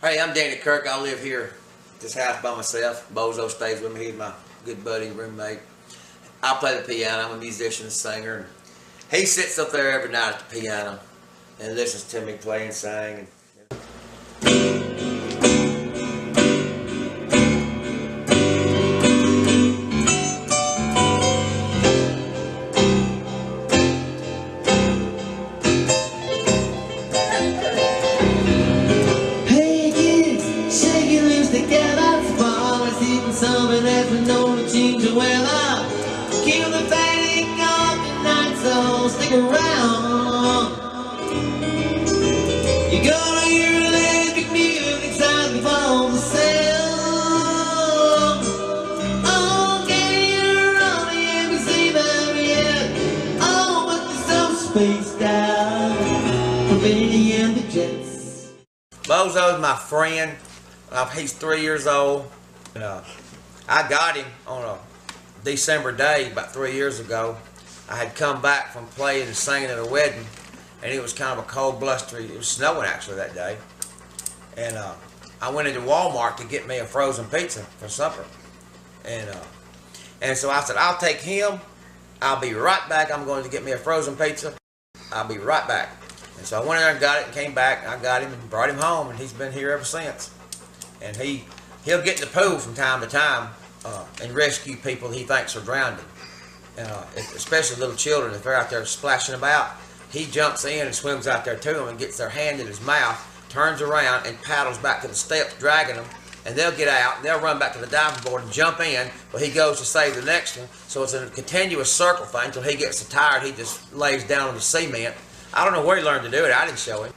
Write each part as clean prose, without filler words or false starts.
Hey, I'm Danny Kirk. I live here at this house by myself. Bozo stays with me. He's my good buddy and roommate. I play the piano. I'm a musician and singer. He sits up there every night at the piano and listens to me play and sing. Stick around. You're gonna hear electric music sounding from the sound. Oh, can you run the embassy, baby? Yeah. Oh, but you're so spaced out from Benny and the Jets. Bozo's my friend. He's 3 years old. I got him on a December day about 3 years ago. I had come back from playing and singing at a wedding, and it was kind of a cold, blustery, it was snowing actually that day. And I went into Walmart to get me a frozen pizza for supper. And so I said, I'll take him. I'll be right back. I'm going to get me a frozen pizza. I'll be right back. And so I went in there and got it and came back. I got him and brought him home, and he's been here ever since. And he'll get in the pool from time to time and rescue people he thinks are drowning. Especially little children, if they're out there splashing about, he jumps in and swims out there to them and gets their hand in his mouth, turns around and paddles back to the steps, dragging them, and they'll get out and they'll run back to the diving board and jump in, but he goes to save the next one. So it's a continuous circle thing until he gets so tired he just lays down on the cement. I don't know where he learned to do it. I didn't show him.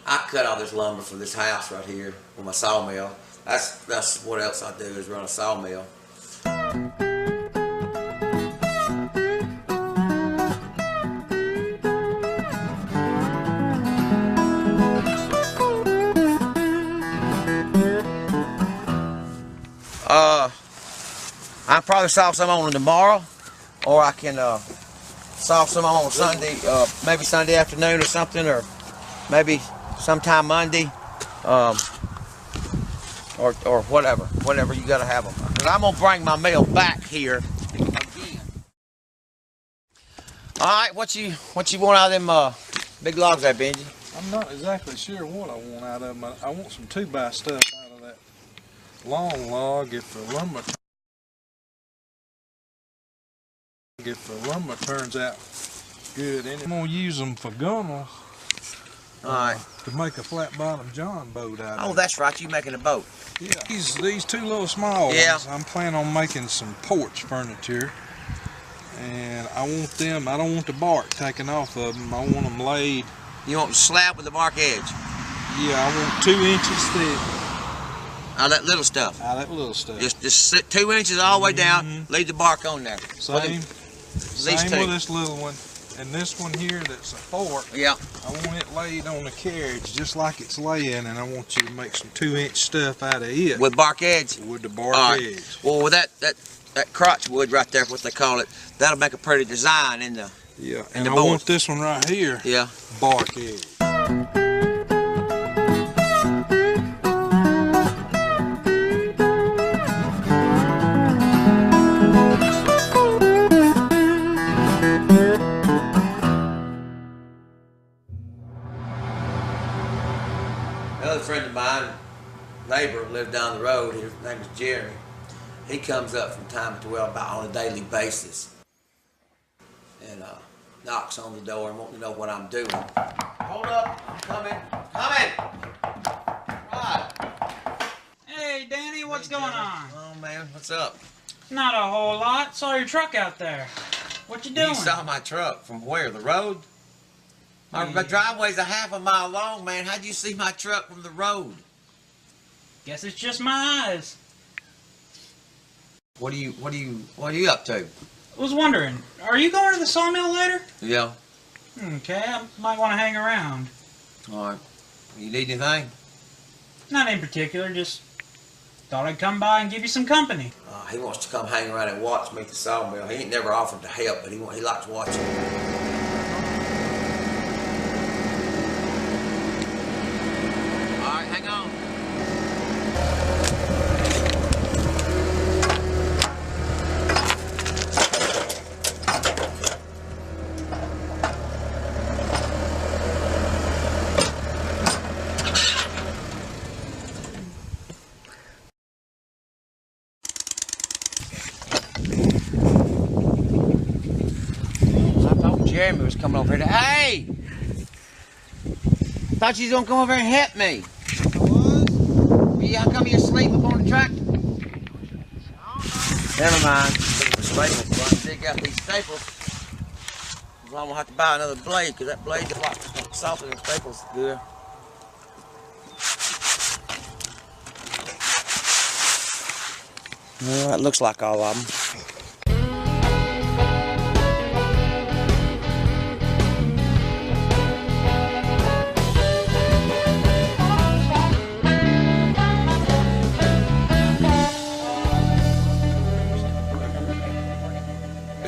I cut all this lumber for this house right here with my sawmill. That's what else I do, is run a sawmill. probably saw some on tomorrow, or I can saw some on Sunday, maybe Sunday afternoon or something, or maybe sometime Monday, or whatever you gotta have them. Cause I'm gonna bring my meal back here again. All right, what you want out of them big logs there, Benji? I'm not exactly sure what I want out of them. I want some 2x stuff out of that long log if the lumber turns out good. And I'm gonna use them for gunnels. All right. To make a flat bottom John boat out of. Oh, that's right. You making a boat? Yeah. These two little small ones. I'm planning on making some porch furniture. And I want them. I don't want the bark taken off of them. I want them laid. You want the slab with the bark edge? Yeah, I want 2 inches thick. Out of that little stuff? Out of that little stuff. Just sit 2 inches all the way down, leave the bark on there. Same with two. this little one. And this one here that's a fork, yeah. I want it laid on the carriage just like it's laying, and I want you to make some 2-inch stuff out of it. With bark edge? With the bark edge. Well, with that crotch wood right there, what they call it, that'll make a pretty design in the and I want this one right here, bark edge. Another friend of mine, neighbor, lived down the road. His name is Jeremy. He comes up from time to time, about on a daily basis, and knocks on the door and wants to know what I'm doing. Hold up, I'm coming. Right. Hey, Danny, what's going on? Oh man, what's up? Not a whole lot. Saw your truck out there. What you doing? You saw my truck from where? The road? My driveway's a half a mile long, man. How'd you see my truck from the road? Guess it's just my eyes. What are you up to? I was wondering, are you going to the sawmill later? Yeah. Okay, I might want to hang around. All right. You need anything? Not in particular, just thought I'd come by and give you some company. He wants to come hang around and watch me at the sawmill. He ain't never offered to help, but he likes watching. All right, hang on. Jeremy was coming over here to, hey! Thought you was gonna come over here and help me. I was? Yeah, how come you asleep up on the tractor? Never mind. Looking for staples, so I can dig out these staples. I'm gonna have to buy another blade, because that blade is a lot softer than staples. Good. Well, that looks like all of them.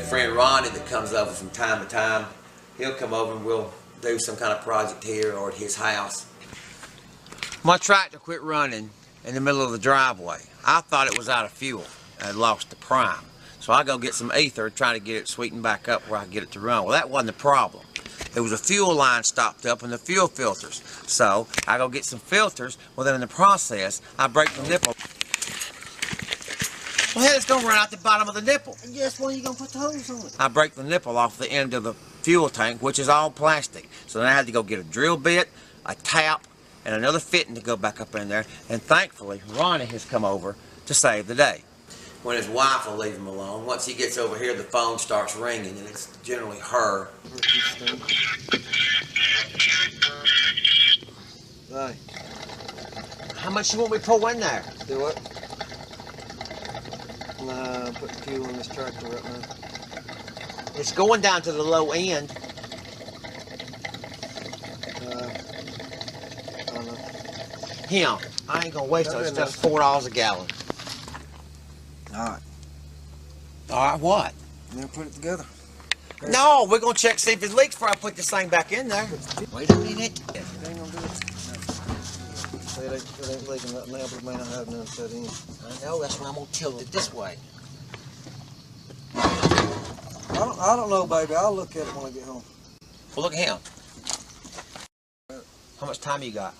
Friend Ronnie that comes over from time to time, he'll come over and we'll do some kind of project here or at his house. My tractor quit running in the middle of the driveway. I thought it was out of fuel. I had lost the prime. So I go get some ether, try to get it sweetened back up where I can get it to run. Well, that wasn't the problem. There was a fuel line stopped up in the fuel filters. So I go get some filters. Well, then in the process, I break the nipple. Well, hell, it's going to run out the bottom of the nipple. And guess what? You're going to put the hose on it. I break the nipple off the end of the fuel tank, which is all plastic. So then I had to go get a drill bit, a tap, and another fitting to go back up in there. And thankfully, Ronnie has come over to save the day. When his wife will leave him alone, once he gets over here, the phone starts ringing, and it's generally her. Right. How much you want me to pour in there? Do it. Nah, put fuel in this tractor right now. It's going down to the low end. I don't know. I ain't gonna waste it. It's just $4 a gallon. Alright. All right, what? And then put it together. No, we're going to check, see if it leaks before I put this thing back in there. Wait a minute. It ain't gonna do it. Say it ain't leaking nothing now, but it may not have none set in. I know, that's why I'm going to tilt it this way. I don't know, baby. I'll look at it when I get home. Well, look at him. How much time you got?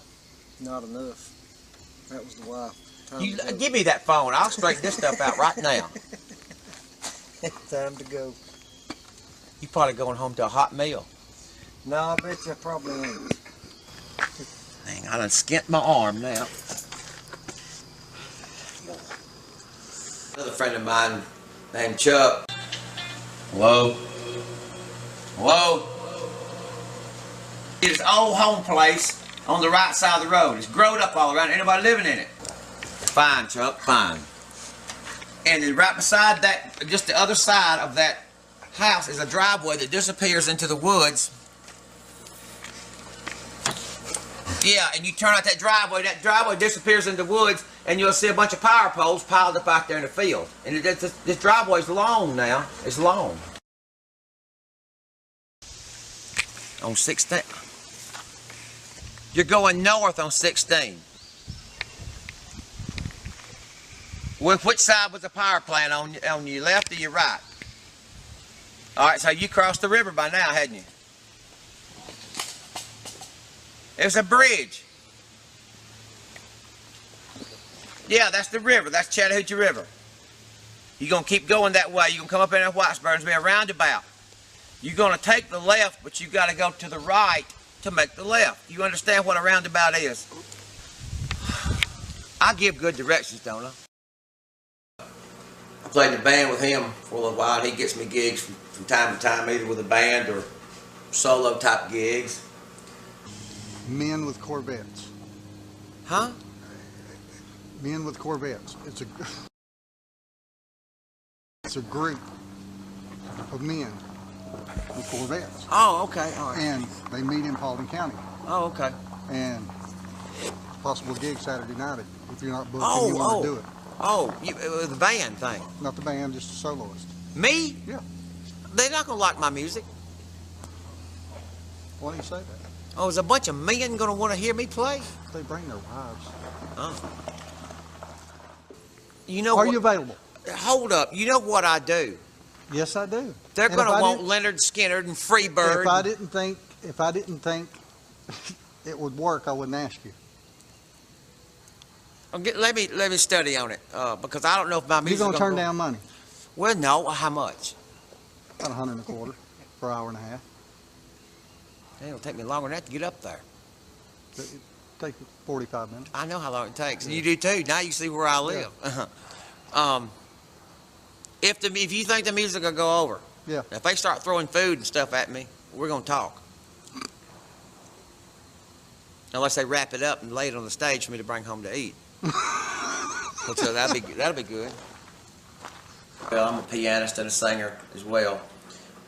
Not enough. That was the wife. You give me that phone. I'll straighten this stuff out right now. Time to go. You probably going home to a hot meal. No, I bet you probably ain't. Dang, I done skint my arm now. Another friend of mine named Chuck. Hello? Hello? It's old home place on the right side of the road. It's growed up all around. Ain't nobody living in it. Fine, Chuck, fine. And then right beside that, just the other side of that house is a driveway that disappears into the woods. Yeah, and you turn out that driveway disappears into the woods, and you'll see a bunch of power poles piled up out there in the field. And this driveway's long now. It's long. On 16. You're going north on 16. Which side was the power plant, on your left or your right? Alright, so you crossed the river by now, hadn't you? There's a bridge. Yeah, that's the river. That's Chattahoochee River. You're going to keep going that way. You're going to come up in that Whitesburg. There's going to be a roundabout. You're going to take the left, but you've got to go to the right to make the left. You understand what a roundabout is? I give good directions, don't I? I played the band with him for a little while. He gets me gigs from time to time, either with a band or solo type gigs. Men with Corvettes. Huh? Men with Corvettes. It's a group of men with Corvettes. Oh, okay. All right. And they meet in Paulding County. Oh, okay. And possible gig Saturday night if you're not booked and you want to do it. Oh, the band thing. Not the band, just a soloist. Me? Yeah. They're not going to like my music. Why do you say that? Oh, is a bunch of men going to want to hear me play? They bring their wives. Oh. You know Are you available? Hold up. You know what I do? Yes, I do. They're going to want Leonard Skinner and Freebird. If I didn't think it would work, I wouldn't ask you. Let me study on it because I don't know if my music. You're going to turn down money. Well, no. How much? About $125 for an hour and a half. It'll take me longer than that to get up there. It takes 45 minutes. I know how long it takes, and you do too. Now you see where I live. Yeah. If you think the music will go over, yeah. If they start throwing food and stuff at me, we're gonna talk. Unless they wrap it up and lay it on the stage for me to bring home to eat. So that'll be good. Well, I'm a pianist and a singer as well.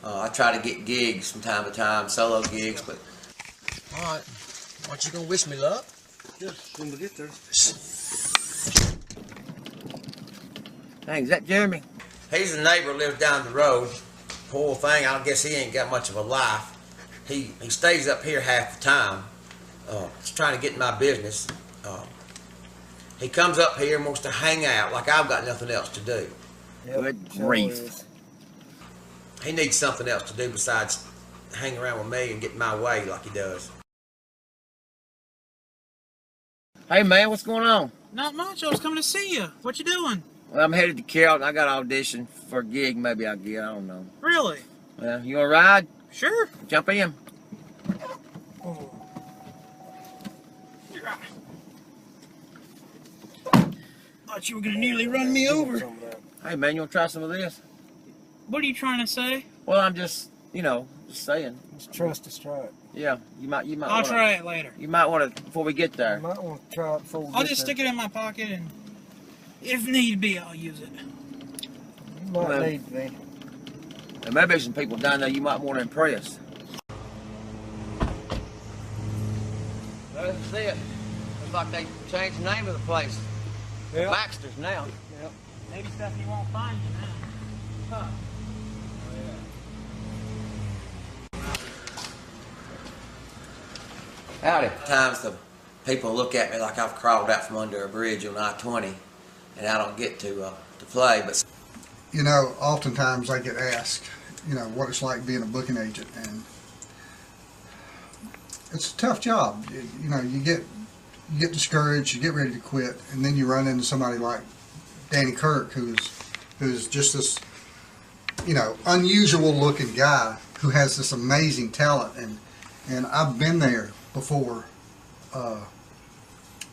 I try to get gigs from time to time, solo gigs, but all right. Aren't you gonna wish me luck? Yes, when we get there. Hey, is that Jeremy? He's a neighbor, lives down the road. Poor thing, I guess he ain't got much of a life. He stays up here half the time. He's trying to get in my business. He comes up here and wants to hang out like I've got nothing else to do. Yep, Good grief. He needs something else to do besides hang around with me and get my way like he does. Hey man, what's going on? Not much. I was coming to see you. What you doing? Well, I'm headed to Carrollton. I got an audition for a gig. Maybe I'll get. I don't know. Really? Well, you want to ride? Sure. Jump in. Oh. Thought you were gonna nearly run me over. Hey man, you want to try some of this? What are you trying to say? Well, I'm just, just saying. Just trust us, try it. Yeah, you might. I'll try it later. You might want to before we get there. You might want to try it before we I'll get just there. stick it in my pocket, and if need be, I'll use it. You might Well, need me. And maybe some people down there you might want to impress. That's it. Looks like they changed the name of the place. Yeah. Baxter's now. Yep. Maybe stuff you won't find you now. Howdy. Times the people look at me like I've crawled out from under a bridge on I-20, and I don't get to play. But You know, oftentimes I get asked, you know, what it's like being a booking agent, and it's a tough job. You know, you get discouraged, you get ready to quit, and then you run into somebody like Danny Kirk, who's just this, you know, unusual looking guy who has this amazing talent, and I've been there before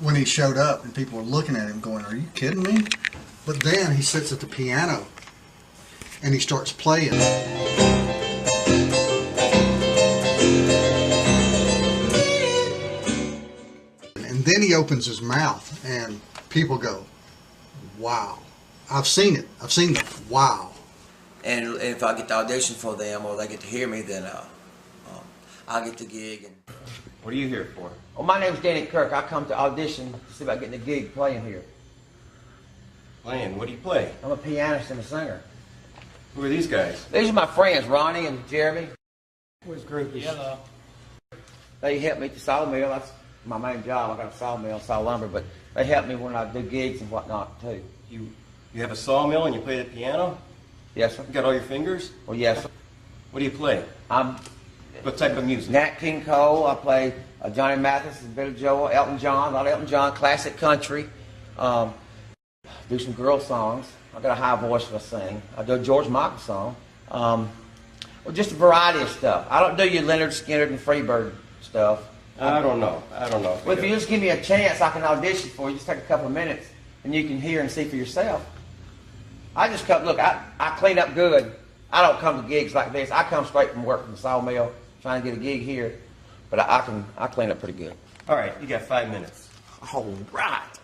when he showed up, and people were looking at him going, "Are you kidding me?" But then he sits at the piano and he starts playing. And then he opens his mouth and people go, "Wow." I've seen it. I've seen the wow. and if I get to audition for them or they get to hear me, then I'll get the gig. And What are you here for? well, my name's Danny Kirk. I come to audition to see about getting a gig playing here. Playing. What do you play? I'm a pianist and a singer. Who are these guys? These are my friends, Ronnie and Jeremy. Where's groupies? Hello. They help me at the sawmill. That's my main job. I got a sawmill, saw lumber, but they help me when I do gigs and whatnot too. You have a sawmill and you play the piano? Yes, sir. You got all your fingers? Well, yes, sir. What do you play? I'm What type of music? Nat King Cole. I play Johnny Mathis and Billy Joel, Elton John, a lot of Elton John, classic country. Do some girl songs. I got a high voice when I sing. I do a George Michael song. Well, just a variety of stuff. I don't do your Leonard Skinner and Freebird stuff. I don't know. Well, if you just give me a chance, I can audition for you. Just take a couple of minutes, and you can hear and see for yourself. I just come, look, I clean up good. I don't come to gigs like this. I come straight from work from the sawmill, trying to get a gig here. But I clean up pretty good. All right, you got 5 minutes. All right.